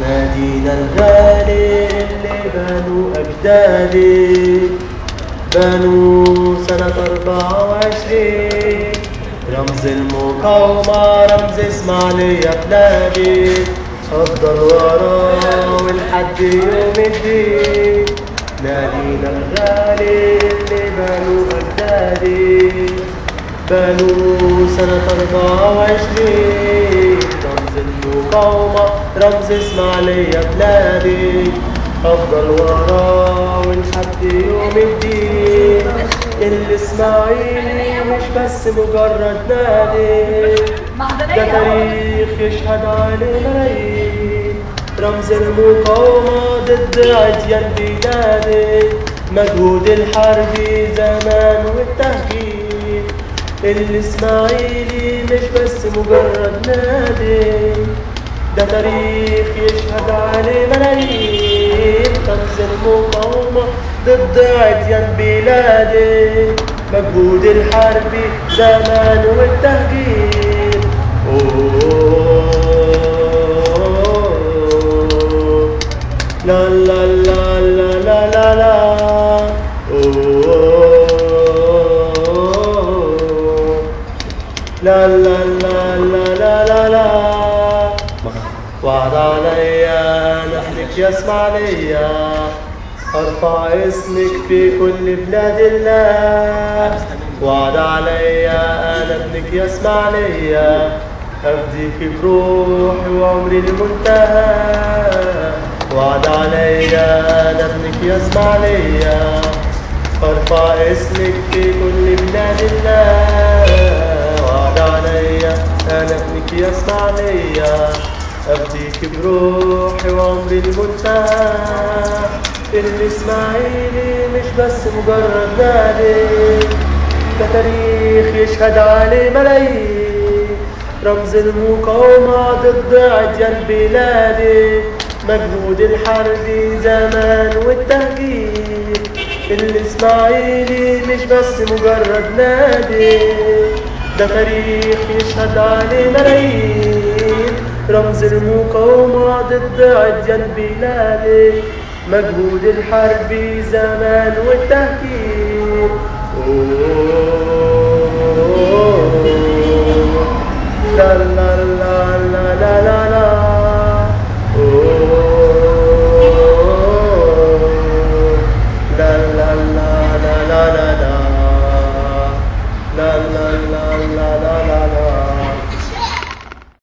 نادينا الغالي اللي بنوا أجدادي، بنوا سنة 24 رمز المقاومة، رمز إسماعيلية بلادي. أفضل وراه ولحد يوم الدين. نادينا الغالي اللي بنوا أجدادي، بنوا سنة 24 رمز المقاومة، رمز إسماعيلية بلادي. أفضل وراه ولحد يوم الدين. الإسماعيلي مش بس مجرد نادي، ده تاريخ يشهد عليه ملايين. رمز المقاومة ضد عديان بلادي، مجهود الحربي زمان والتهجير. الإسماعيلي مش بس مجرد نادي، ده تاريخ يشهد عليه ملايين. رمز المقاومة ضد عديان بلادي، مجهود الحربي زمان والتهجير. لا لا لا لا لا لا لا لا لا لا لا لا لا. وعد عليا نحلك يا اسماعيلية، ارفع اسمك في كل بلاد الله. وعد عليا انا ابنك يا اسماعيلية، افديك بروحي وعمري المنتهى. وعد عليا انا ابنك يا اسماعيلية، ارفع اسمك في كل بلاد الله. وعد عليا انا ابنك يا اسماعيلية، افديك بروحي وعمري المنتهى. الاسماعيلي مش بس مجرد نادي، ده تاريخ يشهد عليه ملايين. رمز المقاومة ضد عديان بلادي، مجهود الحربي زمان والتهجير. الإسماعيلي مش بس مجرد نادي، ده تاريخ يشهد عليه ملايين. رمز المقاومة ضد عديان بلادي، مجهود الحربي زمان والتهجير. لا